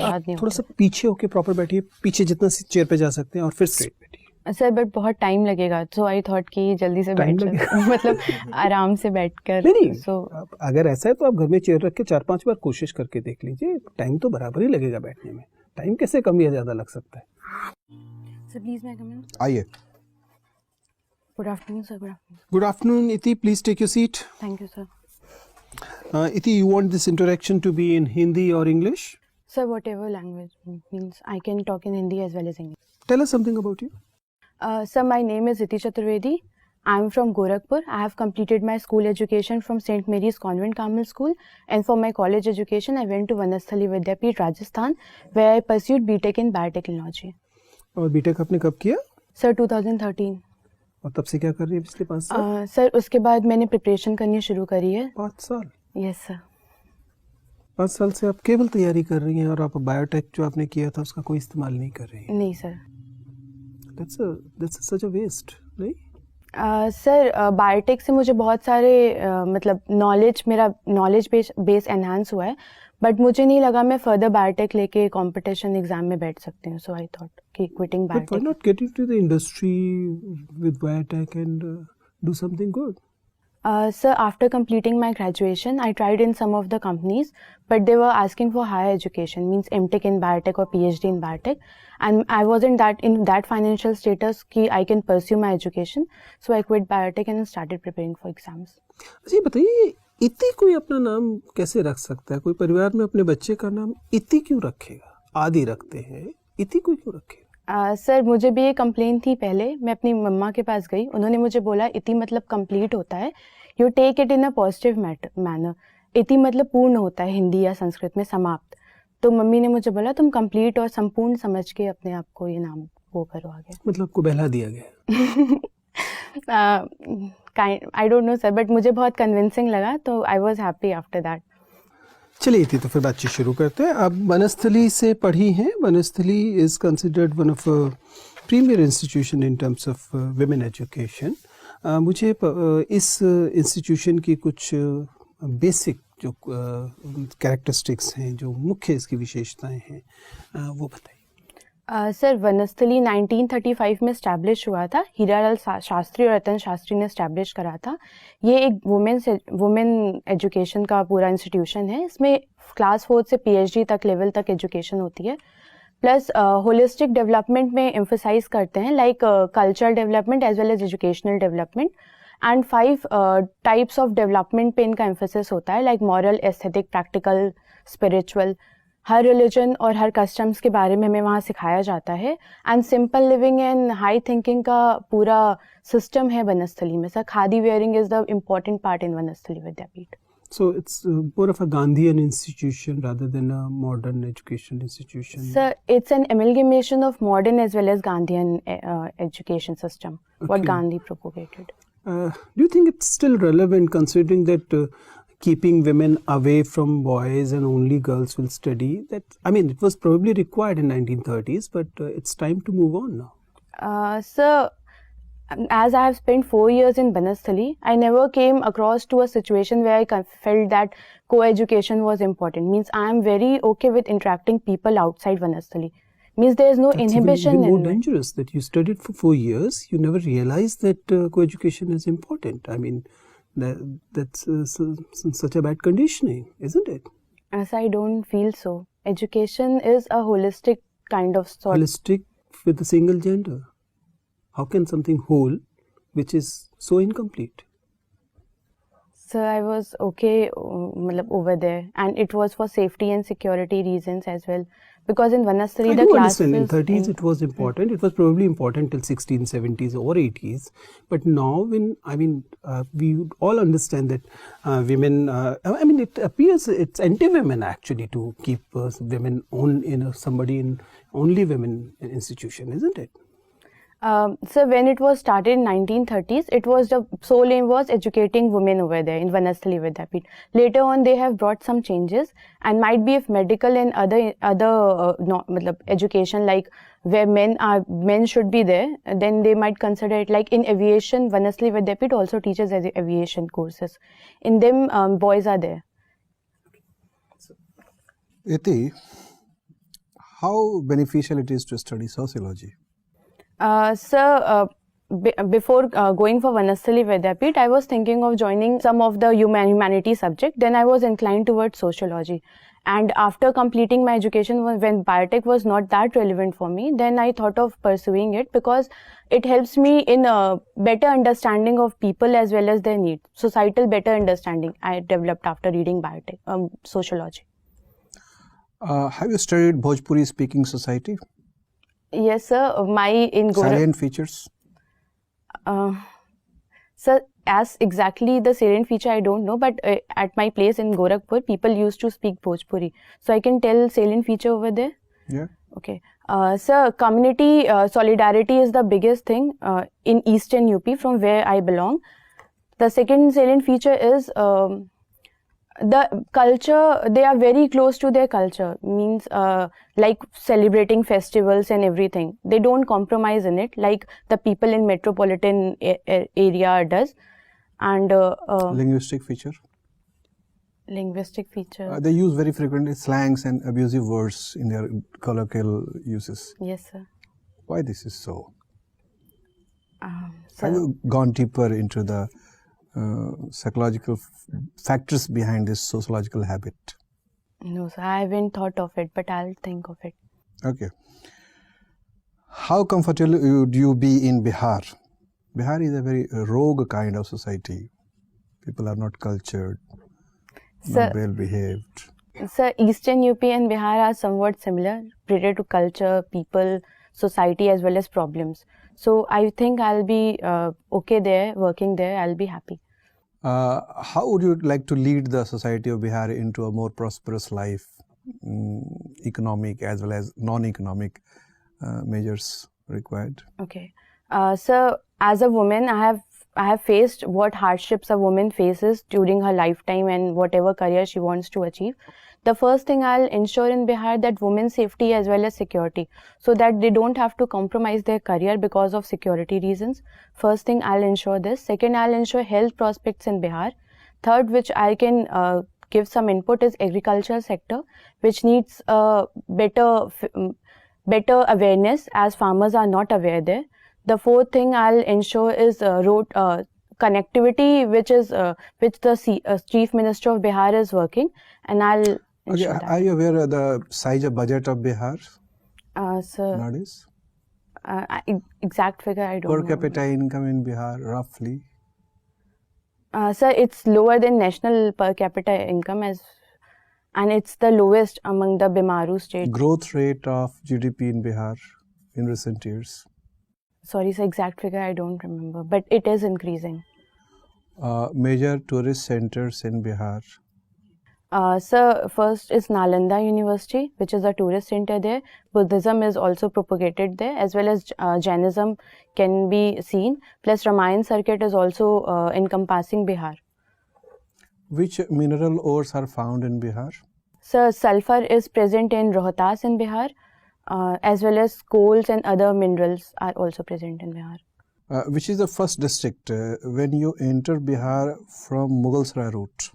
याद नहीं थोड़ा सा पीछे होके प्रॉपर बैठिए, पीछे जितना चेयर पे जा सकते हैं, और फिर स्ट्रेट बैठिए। सर बट बहुत टाइम लगेगा, सो आई थॉट कि जल्दी से बैठ जाए मतलब आराम से बैठकर। नहीं, सो अगर ऐसा है तो आप घर में चेयर रख के 4-5 बार कोशिश करके देख लीजिए, टाइम तो बराबर ही लगेगा बैठने में, टाइम कैसे कम या ज़्यादा लग सकता है। सर प्लीज मैं कम इन। आइए। Good afternoon sir. Good afternoon. Good afternoon Iti, please take your seat. Thank you sir. Iti, you want this interaction to be in Hindi or English? Sir, whatever language means, I can talk in Hindi as well as English. Tell us something about you. Sir, my name is Iti Chaturvedi. I am from Gorakhpur. I have completed my school education from St. Mary's Convent Carmel School, and for my college education, I went to Vanasthali Vidyapeeth, Rajasthan, where I pursued BTech in Biotechnology. और BTech आपने कब किया? Sir, 2013. और तब से क्या कर रही है पिछले 5 साल? सर उसके बाद मैंने प्रिपरेशन करनी शुरू करी है। 5 साल? Yes sir. 5 साल से आप केवल तैयारी कर रही हैं, और आप बायोटेक जो आपने किया था उसका कोई इस्तेमाल नहीं कर रही हैं? नहीं sir. That's such a waste, नहीं? सर बायोटेक से मुझे बहुत सारे मतलब मेरा नॉलेज बेस एनहांस हुआ है, बट मुझे नहीं लगा मैं फर्दर बायोटेक लेके कंपटीशन एग्जाम में बैठ सकती हूँ, सो आई थॉट कि quitting biotech. But why not get into the industry with biotech and do something good? Sir, after completing my graduation, I tried in some of the companies, but they were asking for higher education, means MTech in biotech or PhD in biotech, and I wasn't in that financial status कि I can pursue my education, so I quit biotech and started preparing for exams. अच्छा बताइए, इति कोई अपना नाम कैसे रख सकता है? कोई परिवार में अपने बच्चे का नाम इति क्यों रखेगा? आदि रखते हैं, इति कोई क्यों रखेगा? सर मुझे भी ये कंप्लेन थी पहले, मैं अपनी मम्मा के पास गई, उन्होंने मुझे बोला इति मतलब कंप्लीट होता है, you take it in a positive manner, इति मतलब पूर्ण होता है हिंदी या संस्कृत में समाप्त, तो मम्मी ने मुझे बोला तुम कंप्लीट और संपूर्ण समझ के अपने आप को ये नाम वो करो आगे। मतलब आपको बहला दिया गया? I don't know sir, but मुझे बहुत कन्विंसिंग लगा, तो I was happy after that. चलिए थी, तो फिर बातचीत शुरू करते हैं। आप वनस्थली से पढ़ी हैं। Banasthali is considered one of premier institution in terms of women education. मुझे इस इंस्टीट्यूशन की कुछ बेसिक जो कैरेक्टरिस्टिक्स हैं, जो मुख्य इसकी विशेषताएं हैं, वो बताइए। सर वनस्थली 1935 में स्टैब्लिश हुआ था, हीरालाल शास्त्री और रतन शास्त्री ने स्टैब्लिश करा था। ये एक वुमेन एजुकेशन का पूरा इंस्टीट्यूशन है। इसमें क्लास 4 से PhD तक लेवल तक एजुकेशन होती है, प्लस होलिस्टिक डेवलपमेंट में एम्फसाइज करते हैं, like cultural development as well as educational development, and 5 types of development पे इनका एम्फोसिस होता है, like moral, aesthetic, practical, spiritual. हर रिलीजन और हर कस्टम्स के बारे में हमें वहाँ सिखाया जाता है, and simple living and high thinking का पूरा सिस्टम है वनस्थली में। Sir khadi wearing is the important part in Banasthali Vidyapith. So it's more of a Gandhian institution rather than a modern education institution. Sir, it's an amalgamation of modern as well as Gandhian education system, what Gandhi propagated. Do you think it's still relevant, considering that keeping women away from boys and only girls will study? That, I mean, it was probably required in 1930s, but it's time to move on now. Sir, as I have spent 4 years in Banasthali, I never came across to a situation where I felt that co-education was important. Means I am very okay with interacting people outside Banasthali. Means there is no inhibition. It's even more dangerous that you studied for 4 years, you never realized that co-education is important. I mean, that's such a bad conditioning, isn't it? As I don't feel so. Education is a holistic kind of sort. Holistic with a single gender. How can something whole, which is so incomplete? Sir, I was okay over there, and it was for safety and security reasons as well. Because in Vanasthali, the classes... In 30s it was important. It was probably important till 1670s or 80s. But now, we all understand that women... it appears it's anti-women actually to keep women only women institution, isn't it? So when it was started in 1930s, it was the sole aim was educating women over there in Vanasthali Vidyapeeth. Later on, they have brought some changes, and might be if medical and other education, like where men should be there, then they might consider it. Like in aviation, Vanasthali Vidyapeeth also teaches aviation courses. In them, boys are there. Iti, How beneficial it is to study sociology? Sir, before going for Vanasthali Vidyapit, I was thinking of joining some of the humanities subject. Then I was inclined towards sociology. And after completing my education, when biotech was not that relevant for me, then I thought of pursuing it because it helps me in a better understanding of people as well as their needs. Societal better understanding I developed after reading biotech, sociology. Have you studied Bhojpuri speaking society? Yes, sir. Salient features? Sir, as exactly the salient feature I don't know, but at my place in Gorakhpur, people used to speak Bhojpuri. So I can tell salient feature over there. Yeah. Okay. Sir, community solidarity is the biggest thing in Eastern UP from where I belong. The second salient feature is the culture. They are very close to their culture, means like celebrating festivals and everything. They don't compromise in it like the people in metropolitan area does. And Linguistic feature? linguistic feature. They use very frequently slangs and abusive words in their colloquial uses. Yes, sir. Why this is so? So Have you gone deeper into the psychological factors behind this sociological habit? no, sir, I haven't thought of it, but I'll think of it. Okay. How comfortable would you be in Bihar? Bihar is a very rogue kind of society. People are not cultured, Sir, not well behaved. Sir, Eastern UP and Bihar are somewhat similar related to culture, people, society as well as problems. So I think I'll be okay there, working there. I'll be happy. How would you like to lead the society of Bihar into a more prosperous life, economic as well as non-economic measures required? Okay. Sir, as a woman, I have faced what hardships a woman faces during her lifetime and whatever career she wants to achieve. The first thing I'll ensure in Bihar that women's safety as well as security, so that they don't have to compromise their career because of security reasons. First thing I'll ensure this. Second, I'll ensure health prospects in Bihar. Third, which I can give some input, is agriculture sector, which needs better awareness as farmers are not aware there. The fourth thing I'll ensure is road connectivity, which the Chief Minister of Bihar is working, and I'll Okay, ensure that. are you aware of the size of budget of Bihar Sir, nowadays? exact figure I don't Per know. capita income in Bihar, roughly? Sir, it's lower than national per capita income and it's the lowest among the Bimaru states. Growth rate of GDP in Bihar in recent years? Sorry, sir, exact figure I don't remember, but it is increasing. Major tourist centers in Bihar? Sir, first is Nalanda University, which is a tourist center there. Buddhism is also propagated there, as well as Jainism can be seen. Plus, Ramayan circuit is also encompassing Bihar. Which mineral ores are found in Bihar? Sir, sulfur is present in Rohtas in Bihar, as well as coals and other minerals are also present in Bihar. Which is the first district when you enter Bihar from Mughalsarai route?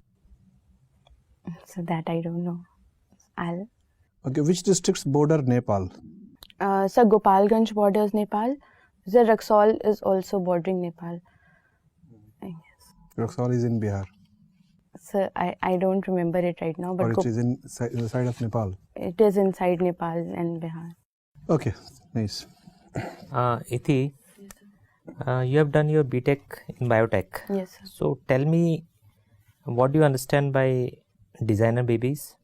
So that I don't know. Okay, which districts border Nepal? Sir, Gopalganj borders Nepal. Sir, Raxaul is also bordering Nepal. Yes. Raxaul is in Bihar, Sir, I don't remember it right now, but or it is in the side of Nepal. it is inside Nepal and Bihar. Okay, nice. Ithi, you have done your BTech in biotech. Yes, sir. So tell me, what do you understand by designer babies?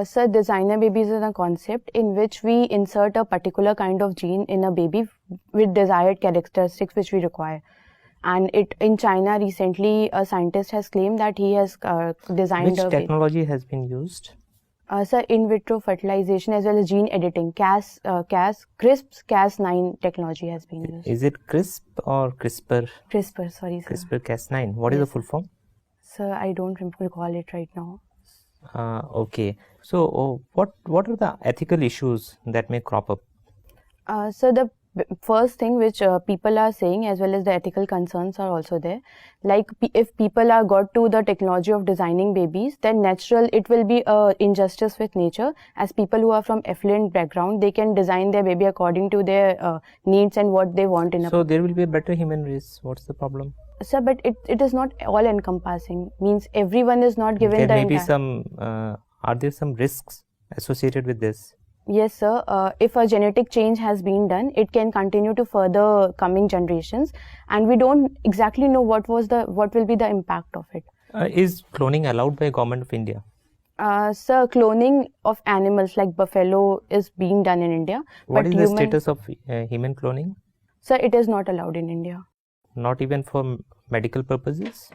Sir, designer babies is a concept in which we insert a particular kind of gene in a baby with desired characteristics which we require. And in China recently, a scientist has claimed that he has designed Which a technology has been used? Sir, in vitro fertilization as well as gene editing, CRISP's Cas9 technology has been used. Is it CRISP or CRISPR? CRISPR, sorry, sir. CRISPR-Cas9. What is the full form? Sir, I don't recall it right now. Okay. So what are the ethical issues that may crop up? So the first thing which people are saying, as well as the ethical concerns are also there. Like if people are got to the technology of designing babies, then natural it will be a injustice with nature. As people who are from affluent background, they can design their baby according to their needs and what they want in a. So there will be a better human race. What's the problem? Sir, but it is not all encompassing. Means everyone is not given There the may be entire. some. Are there some risks associated with this? Yes, sir. If a genetic change has been done, it can continue to further coming generations, and we don't exactly know what will be the impact of it. Is cloning allowed by Government of India? Sir, cloning of animals like buffalo is being done in India. What but is the human, status of human cloning? Sir, it is not allowed in India. Not even for medical purposes?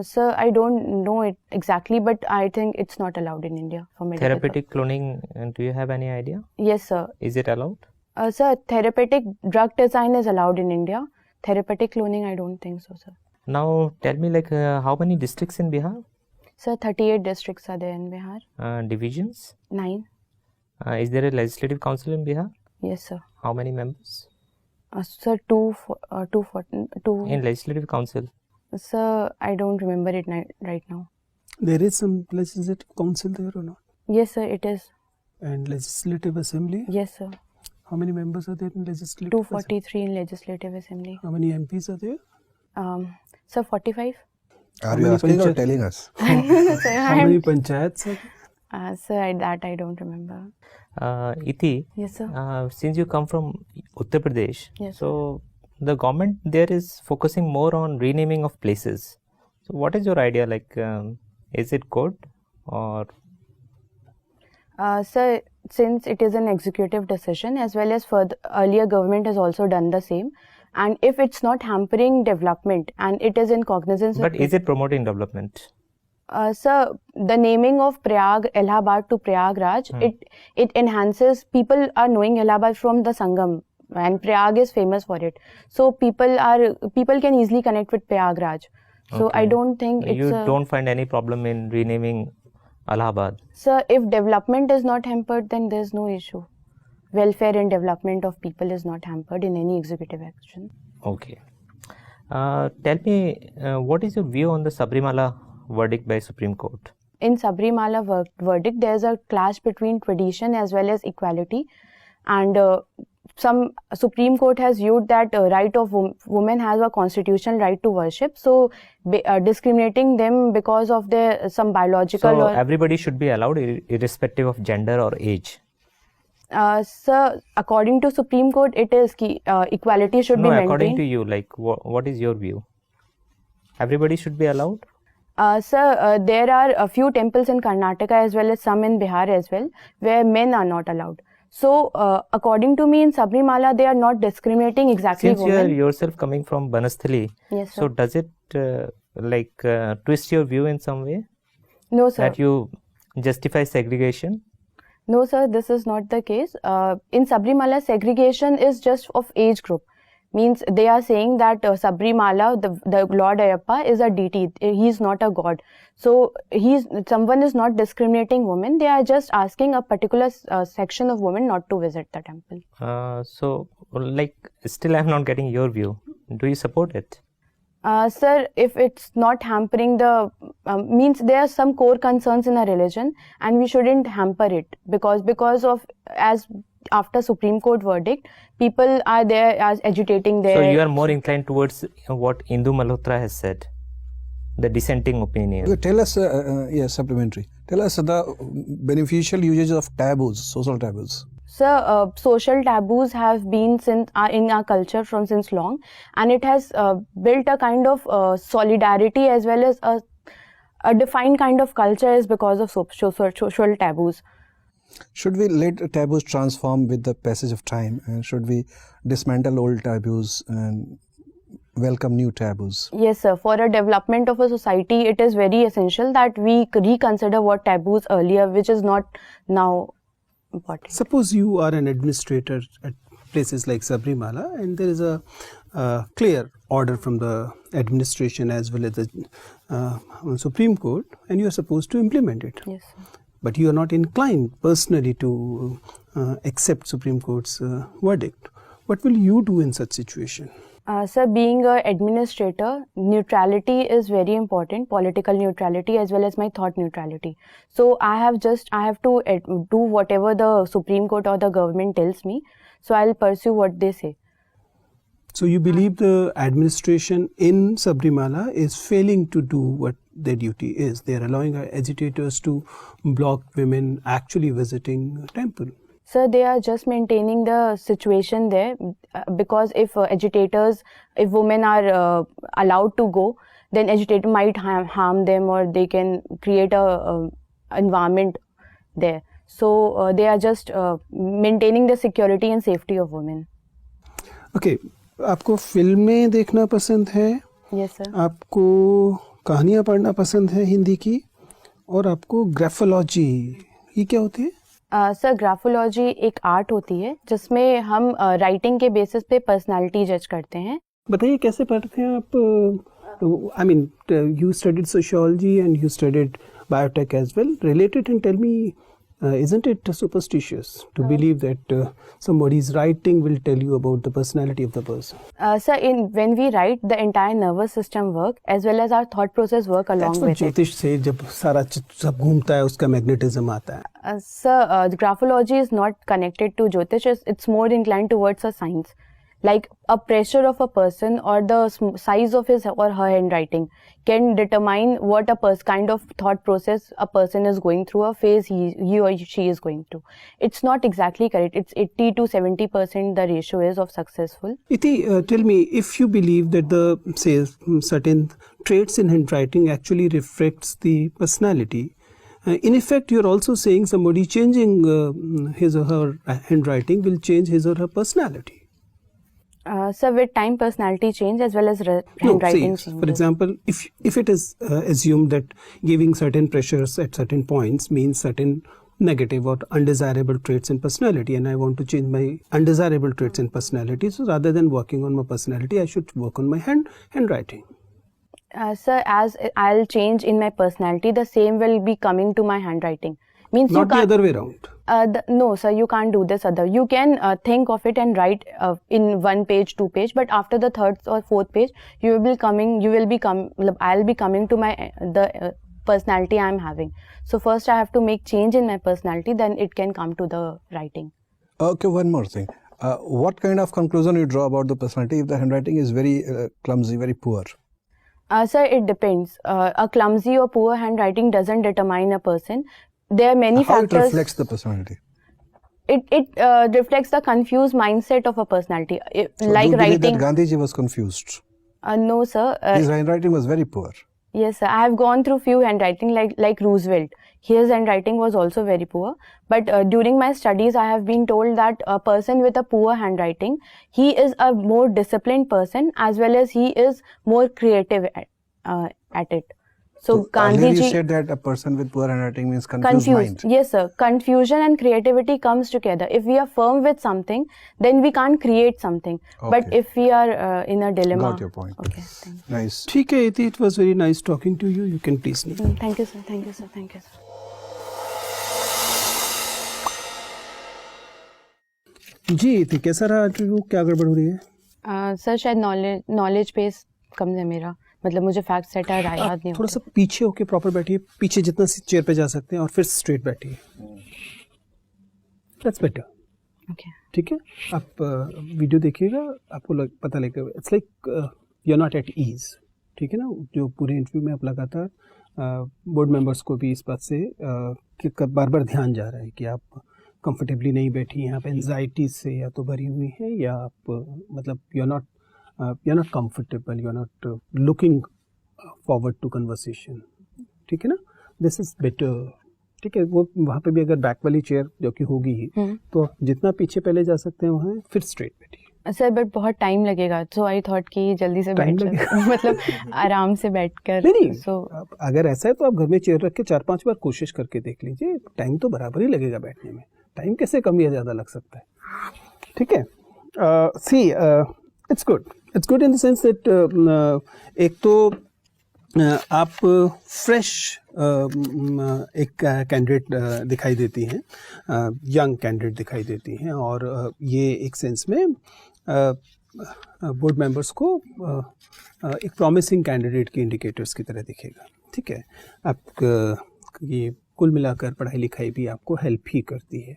Sir, I don't know it exactly, but I think it's not allowed in India for medical. Therapeutic cloning, do you have any idea? Yes, sir. Is it allowed? Sir, therapeutic drug design is allowed in India. Therapeutic cloning, I don't think so, sir. Now tell me, like, how many districts in Bihar? Sir, 38 districts are there in Bihar. Divisions? 9. Is there a legislative council in Bihar? Yes, sir. How many members? Sir, two. In legislative council? Sir, I don't remember it right now. There is some legislative council there or not? Yes, sir, it is. And legislative assembly? Yes, sir. How many members are there in legislative assembly? 243 in legislative assembly. How many MPs are there? Sir, 45. Are you asking or telling us? Sir, How many panchayats are there? Sir, I don't remember. Iti, Yes, sir. since you come from Uttar Pradesh, Yes, so the government there is focusing more on renaming of places. So what is your idea? Like, is it good or? Sir, since it is an executive decision, as well as for the earlier government has also done the same, and if it's not hampering development and it is in cognizance But of is it promoting development? Sir, the naming of Allahabad to Prayagraj, it enhances. People are knowing Allahabad from the Sangam, and Prayag is famous for it. So people can easily connect with Prayagraj. So Okay. I don't think it's You don't find any problem in renaming Allahabad? Sir, if development is not hampered, then there's no issue. Welfare and development of people is not hampered in any executive action. Okay. Tell me, what is your view on the Sabrimala verdict by Supreme Court? In Sabrimala verdict, there's a clash between tradition as well as equality, and some Supreme Court has viewed that right of women has a constitutional right to worship, so discriminating them because of their some biological So or everybody should be allowed irrespective of gender or age? Sir, according to Supreme Court, it is equality should be No, maintained. according to you, like what is your view? Everybody should be allowed? Sir, there are a few temples in Karnataka as well as some in Bihar as well, where men are not allowed. So, according to me, in Sabrimala, they are not discriminating exactly Since you are women. yourself coming from Banasthali, Yes, sir. so does it twist your view in some way No, sir. that you justify segregation? No, sir, this is not the case. In Sabrimala, segregation is just of age group. Means they are saying that Sabrimala, the Lord Ayyappa, is a deity. He is not a god. So someone is not discriminating women. They are just asking a particular section of women not to visit the temple. So, like, still I am not getting your view. Do you support it? Sir, if it's not hampering the means there are some core concerns in a religion, and we shouldn't hamper it because of as after Supreme Court verdict, people are there as agitating their. So you are more inclined towards what Indu Malhotra has said, the dissenting opinion. Tell us, supplementary. Tell us the beneficial usage of taboos, social taboos. Sir, social taboos have been in our culture since long, and it has built a kind of solidarity as well as a defined kind of culture is because of social taboos. Should we let taboos transform with the passage of time, and should we dismantle old taboos and welcome new taboos? Yes, sir. For a development of a society, it is very essential that we reconsider what taboos earlier, which is not now important. Suppose you are an administrator at places like Sabrimala, and there is a clear order from the administration as well as the Supreme Court, and you are supposed to implement it. Yes, sir. But you are not inclined personally to accept Supreme Court's verdict. What will you do in such situation? Sir, being an administrator, neutrality is very important, political neutrality as well as my thought neutrality. So I have to do whatever the Supreme Court or the government tells me. So I'll pursue what they say. So you believe the administration in Sabrimala is failing to do what their duty is. They are allowing agitators to block women actually visiting a temple. Sir, they are just maintaining the situation there because if women are allowed to go, then agitator might harm them or they can create a environment there. So they are just maintaining the security and safety of women. Okay, आपको फिल्में देखना पसंद है, Yes, sir. आपको कहानियाँ पढ़ना पसंद है हिंदी की, और आपको ग्राफोलॉजी, ये क्या होती है? सर, ग्राफोलॉजी एक आर्ट होती है जिसमें हम राइटिंग के बेसिस पे पर्सनालिटी जज करते हैं. बताइए कैसे पढ़ते हैं आप? I mean, you studied sociology and you studied biotech as well. Relate it and tell me, isn't it superstitious to believe that somebody's writing will tell you about the personality of the person? Sir, when we write, the entire nervous system work as well as our thought process work along That's what with it. ज्योतिष से जब सारा सब घूमता है उसका magnetism आता है. Sir, graphology is not connected to Jyotish. It's more inclined towards a science. Like a pressure of a person or the size of his or her handwriting can determine what kind of thought process a person is going through, a phase he or she is going through. It's not exactly correct. It's 80 to 70% the ratio is of successful. Iti, tell me, if you believe that the, say, certain traits in handwriting actually reflects the personality, in effect, you're also saying somebody changing his or her handwriting will change his or her personality. So with time, personality change as well as handwriting changes. For example, if it is assumed that giving certain pressures at certain points means certain negative or undesirable traits in personality, and I want to change my undesirable traits in personality, so rather than working on my personality, I should work on my handwriting. Sir, as I'll change in my personality, the same will be coming to my handwriting. Means Not you the can't, other way around. no, sir, you can't do this other. You can think of it and write in 1 page, 2 page, but after the 3rd or 4th page, I'll be coming to my the personality I'm having. So first I have to make change in my personality, then it can come to the writing. Okay, one more thing. What kind of conclusion you draw about the personality if the handwriting is very clumsy, very poor? Sir, it depends. A clumsy or poor handwriting doesn't determine a person. There are many factors. How it reflects the personality? It reflects the confused mindset of a personality. So Like do you believe writing. that Gandhiji was confused? No, sir. His handwriting was very poor. Yes, sir. I have gone through few handwriting like Roosevelt. His handwriting was also very poor. But during my studies, I have been told that a person with a poor handwriting, he is a more disciplined person as well as he is more creative at it. So earlier Gandhiji you said that a person with poor handwriting means confused mind. Yes, sir. Confusion and creativity comes together. If we are firm with something, then we can't create something. But Okay. if we are in a dilemma. Got your point. Okay. Thank you. Nice. ठीक है इति, it was very nice talking to you. You can please leave. Thank you, sir. Thank you, sir. Thank you, sir. जी इति, कैसा रहा interview? क्या गड़बड़ हो रही है? सर शायद नॉलेज बेस कम है मेरा, मतलब मुझे फैक्ट सेट याद नहीं थोड़ा सा पीछे होके प्रॉपर बैठिए, पीछे जितना चेयर पे जा सकते हैं, और फिर स्ट्रेट बैठिए. That's better. ओके. ठीक है, आप वीडियो देखिएगा, आपको पता लगेगा. It's like you are not at ease. ठीक है ना? जो पूरे इंटरव्यू में आप लगातार बोर्ड मेंबर्स को भी इस बात से बार बार ध्यान जा रहा है कि आप कंफर्टेबली नहीं बैठी हैं, आप एंजाइटी से या तो भरी हुई हैं, या आप मतलब you are not comfortable, you are not looking forward to conversation. ठीक है ना? This is better. ठीक है, वो वहाँ पे भी अगर बैक वाली चेयर जो कि होगी ही, तो जितना पीछे पहले जा सकते हैं वहाँ, फिर स्ट्रेट बैठिए. सर बट बहुत टाइम लगेगा, सो आई थॉट कि जल्दी से Time बैठ जाए, मतलब आराम से बैठकर. नहीं, सो अगर ऐसा है तो आप घर में चेयर रख के 4-5 बार कोशिश करके देख लीजिए. टाइम तो बराबर ही लगेगा बैठने में. टाइम कैसे कम या ज़्यादा लग सकता है? ठीक है. See it's good in the sense that एक तो आप फ्रेश एक कैंडिडेट दिखाई देती हैं, यंग कैंडिडेट दिखाई देती हैं, और ये एक सेंस में बोर्ड मेंबर्स को एक प्रॉमिसिंग कैंडिडेट के इंडिकेटर्स की तरह दिखेगा। ठीक है, आप ये कुल मिलाकर पढ़ाई लिखाई भी आपको हेल्प ही करती है,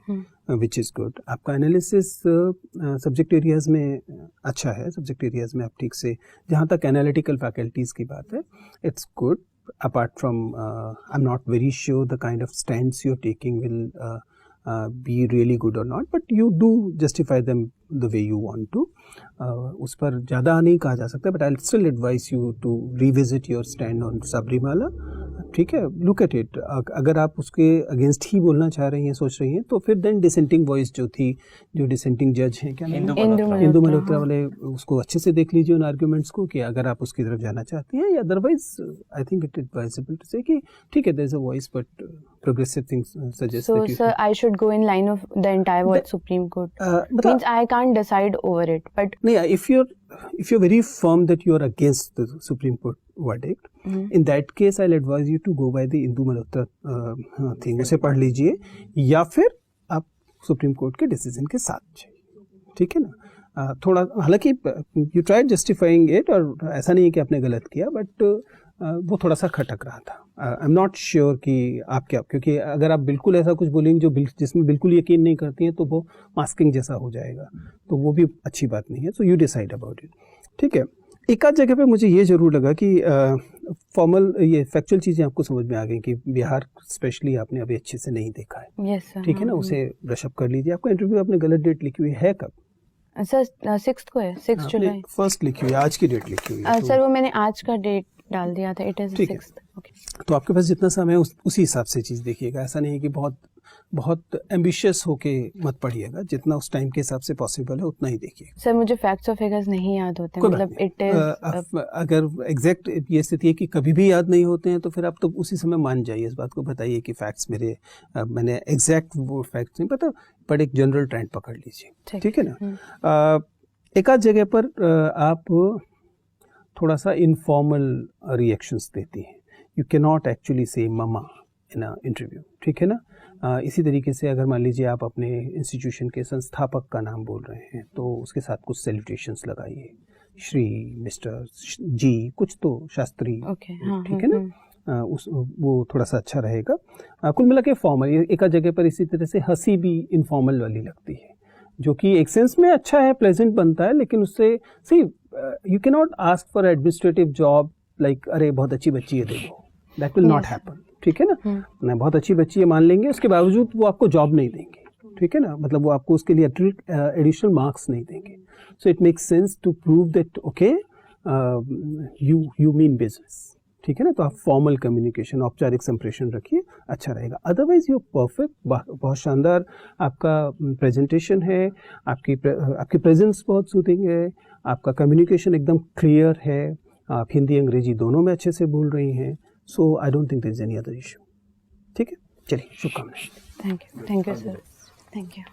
विच इज़ गुड। आपका एनालिसिस सब्जेक्ट एरियाज़ में अच्छा है, सब्जेक्ट एरियाज़ में आप ठीक से, जहाँ तक एनालिटिकल फैकल्टीज़ की बात है, it's good. Apart from I am not very sure the kind of stands you are taking will be really good or not, but you do justify them the way you want to. उस पर ज़्यादा नहीं कहा जा सकता, but I'll still advise you to revisit your stand on Sabrimala. ठीक है, look at it. अगर आप उसके अगेंस्ट ही बोलना चाह रही हैं, सोच रही हैं, तो फिर देन डिसेंटिंग वॉइस जो थी, जो डिसेंटिंग जज हैं, क्या नाम है, इंदु मल्होत्रा वाले, उसको अच्छे से देख लीजिए उन आर्ग्यूमेंट्स को, कि अगर आप उसकी तरफ जाना चाहती हैं, या otherwise I think it advisable to say कि ठीक है, there is a voice but progressive things suggest so that you sir I should go in line of the entire what Supreme Court means I can't decide over it, but no, if you're very firm that you are against the Supreme Court verdict, in that case I'll advise you to go by the Indu Malhotra thing, उसे पढ़ लीजिए, या फिर आप supreme court के decision के साथ जाइए। ठीक है ना, थोड़ा, हालांकि यू ट्राइड जस्टिफाइंग इट, और ऐसा नहीं है कि आपने गलत किया, बट वो थोड़ा सा खटक रहा था। आई एम नॉट श्योर कि आप क्या, क्योंकि अगर आप बिल्कुल ऐसा कुछ बोलेंगे जो जिसमें बिल्कुल यकीन नहीं करती हैं, तो वो मास्किंग जैसा हो जाएगा, तो वो भी अच्छी बात नहीं है। So you decide about it. ठीक है, एक आध जगह पे मुझे ये ज़रूर लगा कि फॉर्मल, ये फैक्चुअल चीज़ें आपको समझ में आ गई कि बिहार स्पेशली आपने अभी अच्छे से नहीं देखा है। yes sir ठीक है ना, उसे ब्रशअप कर लीजिए। आपका इंटरव्यू आपने गलत डेट लिखी हुई है, कब? सर 6th को है, 6 जुलाई फर्स्ट लिखी हुई है, आज की डेट लिखी हुई है। सर वो मैंने आज का डेट डाल दिया था, इट इज 6th। ओके, तो आपके पास जितना समय है उसी हिसाब से चीज़ देखिएगा। ऐसा नहीं है कि बहुत एम्बिशियस होके मत पढ़िएगा, जितना उस टाइम के हिसाब से पॉसिबल है उतना ही देखिएगा। सर मुझे फैक्ट्स और फिगर्स नहीं याद होते, मतलब इट इज अगर एग्जैक्ट ये स्थिति है कि कभी भी याद नहीं होते हैं, तो फिर आप तो उसी समय मान जाइए, इस बात को बताइए कि फैक्ट्स मैंने एग्जैक्ट वो फैक्ट्स नहीं पता, पर एक जनरल ट्रेंड पकड़ लीजिए। ठीक है ना, एक आध जगह पर आप थोड़ा सा इनफॉर्मल रिएक्शंस देती हैं। यू कैन नॉट एक्चुअली से ममा इन अ इंटरव्यू। ठीक है ना, इसी तरीके से अगर मान लीजिए आप अपने इंस्टीट्यूशन के संस्थापक का नाम बोल रहे हैं, तो उसके साथ कुछ सेलिब्रेशंस लगाइए, श्री, मिस्टर, जी, कुछ तो शास्त्री। ठीक है ना, वो थोड़ा सा अच्छा रहेगा। कुल मिला के फॉर्मल, एक जगह पर इसी तरह से हंसी भी इनफॉर्मल वाली लगती है, जो कि एक सेंस में अच्छा है, प्लेजेंट बनता है, लेकिन उससे see you can not ask for administrative job like अरे बहुत अच्छी बच्ची है देखो, दैट विल नॉट हैपन। ठीक है ना, बहुत अच्छी बच्ची है मान लेंगे, उसके बावजूद वो आपको जॉब नहीं देंगे। ठीक है ना, मतलब वो आपको उसके लिए एडिशनल मार्क्स नहीं देंगे। So it makes sense to prove that okay you mean business. ठीक है ना, तो आप फॉर्मल कम्युनिकेशन, औपचारिक संप्रेषण रखिए, अच्छा रहेगा। अदरवाइज यू परफेक्ट, बहुत शानदार आपका प्रेजेंटेशन है, आपकी प्रेजेंस बहुत सूथिंग है, आपका कम्युनिकेशन एकदम क्लियर है, आप हिंदी अंग्रेजी दोनों में अच्छे से बोल रही हैं। So I don't think there is any other issue. ठीक है, चलिए, शुभकामनाएं। Thank you sir, thank you.